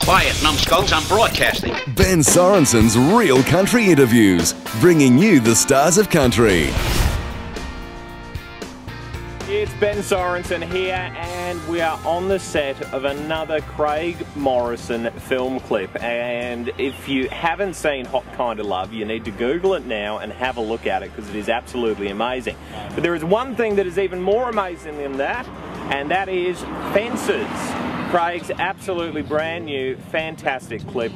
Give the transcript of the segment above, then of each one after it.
Quiet, numbskulls, I'm broadcasting. Ben Sorensen's Real Country Interviews, bringing you the stars of country. It's Ben Sorensen here, and we are on the set of another Craig Morrison film clip. And if you haven't seen Hot Kinda Love, you need to Google it now and have a look at it, because it is absolutely amazing. But there is one thing that is even more amazing than that, and that is FENCES. Craig's absolutely brand new, fantastic clip.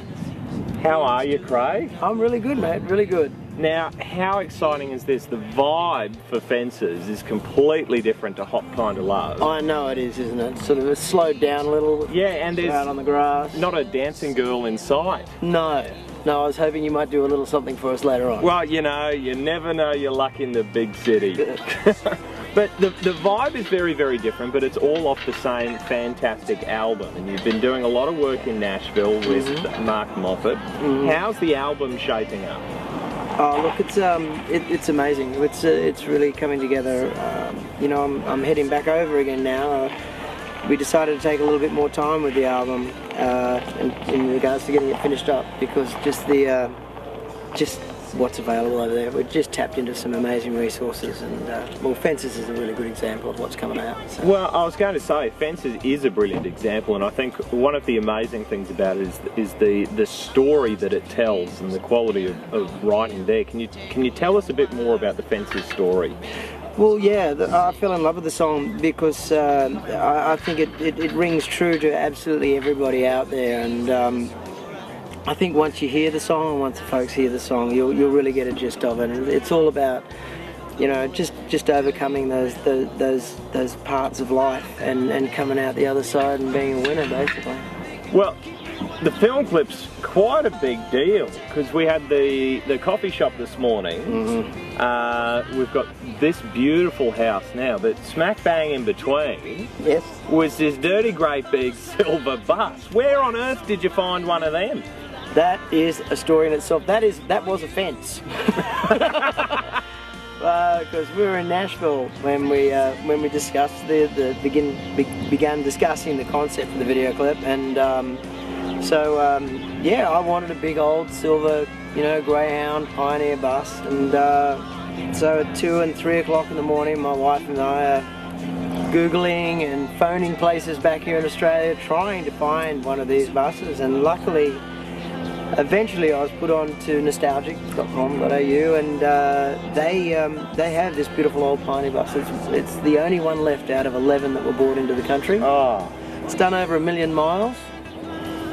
How are you, Craig? I'm really good, mate, really good. Now, how exciting is this? The vibe for FENCES is completely different to Hot Kinda Love. I know it is, isn't it? Sort of it's slowed down a little. Yeah, and there's out on the grass. Not a dancing girl in sight. No, I was hoping you might do a little something for us later on. Well, you know, you never know your luck in the big city. But the vibe is very, very different, but it's all off the same fantastic album. And you've been doing a lot of work in Nashville with Mark Moffat. How's the album shaping up? Oh, look, it's amazing. It's really coming together. You know, I'm heading back over again now. We decided to take a little bit more time with the album in regards to getting it finished up, because just what's available over there. We've just tapped into some amazing resources, and well, FENCES is a really good example of what's coming out. So. Well, I was going to say, FENCES is a brilliant example, and I think one of the amazing things about it is the story that it tells and the quality of writing there. Can you tell us a bit more about the FENCES story? Well, yeah, I fell in love with the song because I think it rings true to absolutely everybody out there, and I think once you hear the song, and once the folks hear the song, you'll really get a gist of it. And it's all about, you know, just overcoming those parts of life and coming out the other side and being a winner, basically. Well, the film clip's quite a big deal, because we had the coffee shop this morning. We've got this beautiful house now, but smack bang in between was this dirty great big silver bus. Where on earth did you find one of them? That is a story in itself. That was a fence. Because we were in Nashville when we discussed began discussing the concept for the video clip, and yeah, I wanted a big old silver, you know, Greyhound Pioneer bus, and so at 2 and 3 o'clock in the morning, my wife and I are Googling and phoning places back here in Australia, trying to find one of these buses, and luckily, eventually I was put on to nostalgic.com.au, and they have this beautiful old Pioneer bus. It's the only one left out of 11 that were brought into the country. Oh. It's done over 1 million miles,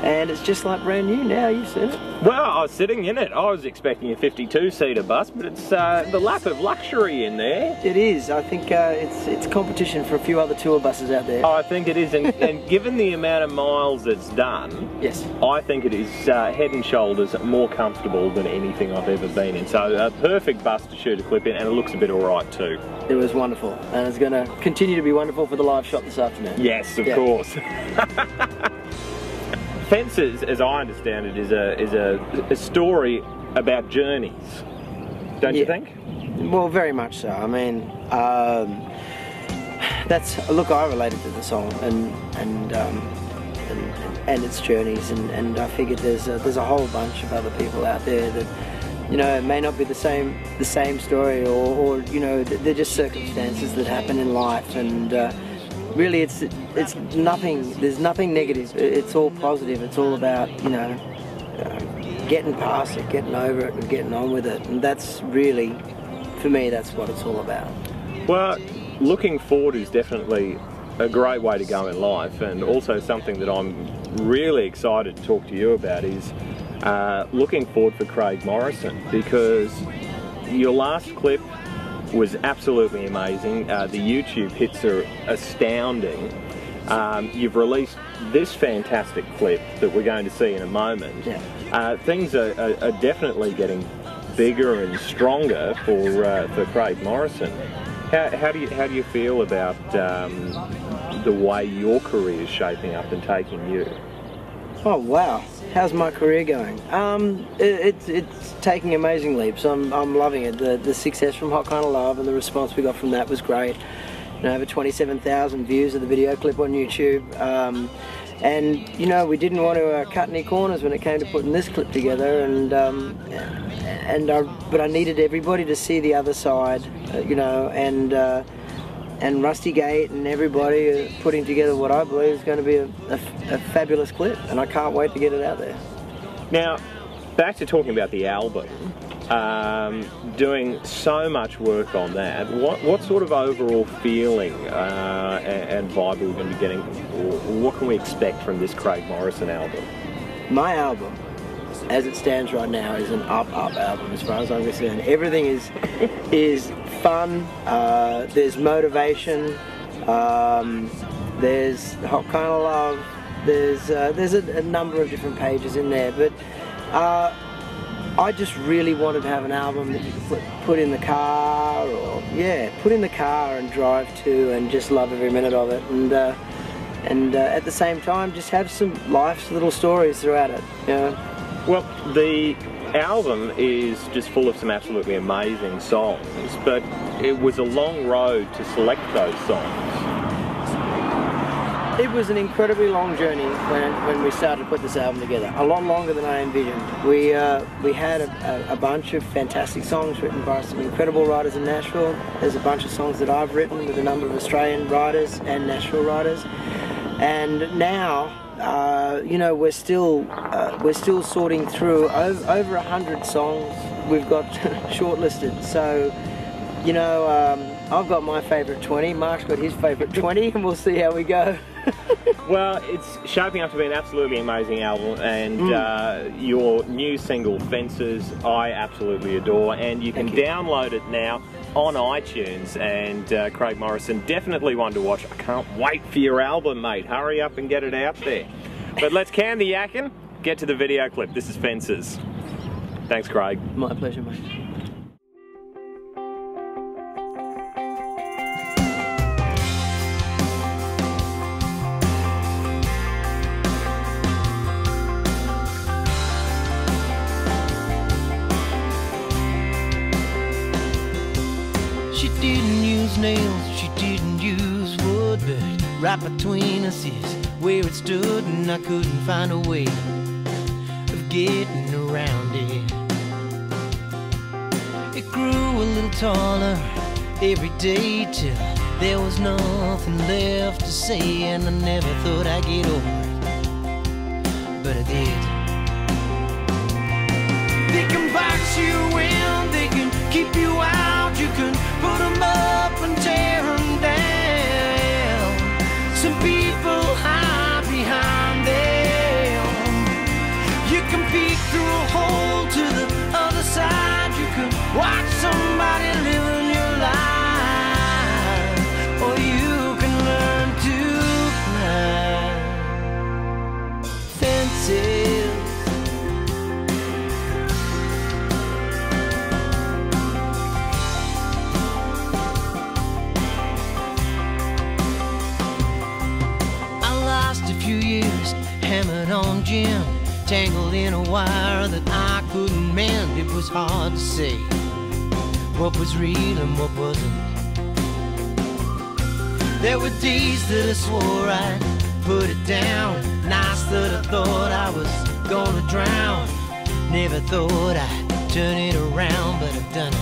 and it's just like brand new now. You've seen it. Well, I was sitting in it. I was expecting a 52-seater bus, but it's the lap of luxury in there. It is. I think it's competition for a few other tour buses out there. Oh, I think it is, and given the amount of miles it's done, yes, I think it is head and shoulders more comfortable than anything I've ever been in. So a perfect bus to shoot a clip in, and it looks a bit alright too. It was wonderful, and it's going to continue to be wonderful for the live shot this afternoon. Yes, of course. FENCES, as I understand it, is a story about journeys, don't you think? Well, very much so. I mean, look, I related to the song and its journeys, and I figured there's a whole bunch of other people out there that, you know, it may not be the same story, or you know, they're just circumstances that happen in life, and really, it's nothing. There's nothing negative. It's all positive. It's all about, you know, getting past it, getting over it, and getting on with it. And that's really, for me, that's what it's all about. Well, looking forward is definitely a great way to go in life, and also something that I'm really excited to talk to you about is looking forward for Craig Morrison, because your last clip was absolutely amazing. The YouTube hits are astounding. You've released this fantastic clip that we're going to see in a moment. Yeah. Things are definitely getting bigger and stronger for Craig Morrison. How do you feel about the way your career is shaping up and taking you? Oh wow, how's my career going? It's taking amazing leaps. I'm loving it. The success from Hot Kinda Love and the response we got from that was great. You know, over 27,000 views of the video clip on YouTube. And you know, we didn't want to cut any corners when it came to putting this clip together, but I needed everybody to see the other side, you know, and Rusty Gate and everybody putting together what I believe is going to be a fabulous clip, and I can't wait to get it out there. Now, back to talking about the album. Doing so much work on that, what sort of overall feeling and vibe are we going to be getting, or what can we expect from this Craig Morrison album? My album, as it stands right now, is an up album as far as I'm concerned. Everything is fun, there's motivation, there's hot kind of love, there's a number of different pages in there, but I just really wanted to have an album that you could put in the car, or put in the car and drive to, and just love every minute of it, and at the same time just have some life's little stories throughout it. You know? Well, the album is just full of some absolutely amazing songs, but it was a long road to select those songs. It was an incredibly long journey when we started to put this album together, a lot longer than I envisioned. We had a bunch of fantastic songs written by some incredible writers in Nashville. There's a bunch of songs that I've written with a number of Australian writers and Nashville writers. And now, you know, we're still sorting through over 100 songs we've got shortlisted. So, you know, I've got my favourite 20, Mark's got his favourite 20, and we'll see how we go. Well, it's shaping up to be an absolutely amazing album, and your new single, Fences, I absolutely adore, and you can download it now on iTunes, and Craig Morrison, definitely one to watch. I can't wait for your album, mate. Hurry up and get it out there. But let's can the yakking, get to the video clip. This is Fences. Thanks, Craig. My pleasure, mate. She didn't use nails, she didn't use wood, but right between us is where it stood, and I couldn't find a way of getting around it. It grew a little taller every day till there was nothing left to say, and I never thought I'd get over it, but I did. They can box you in, they can keep you out, you can put them up and tear them down. Some people hide behind them. You can peek through a hole to the other side. You can watch somebody living your life, or you can learn to climb fences. Hammered on gin, tangled in a wire that I couldn't mend. It was hard to say what was real and what wasn't. There were days that I swore I'd put it down, nights that I thought I was gonna drown. Never thought I'd turn it around, but I've done it.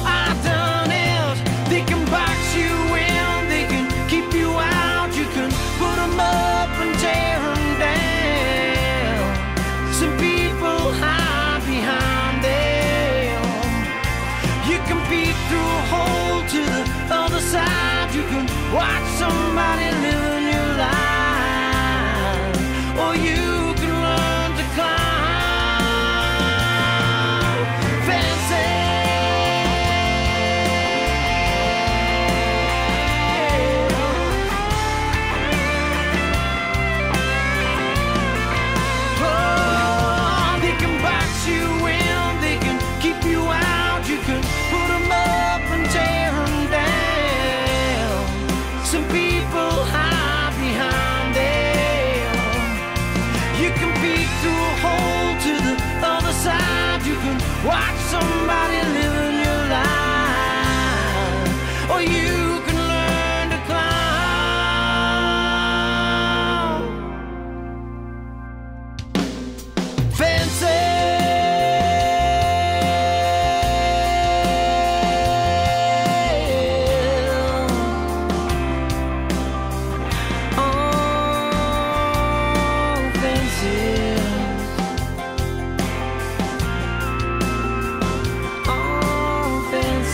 I've done it. They can box you in, they can keep you out, you can put them up and tear them down. Some people hide behind them. You can peek through a hole to the other side. You can watch somebody living your life, or you can learn to climb fences. Some people hide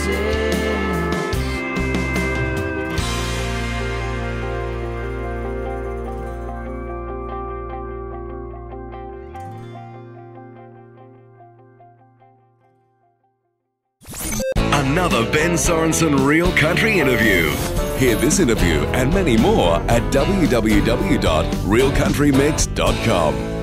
fences. Another Ben Sorensen Real Country interview. Hear this interview and many more at www.realcountrymix.com.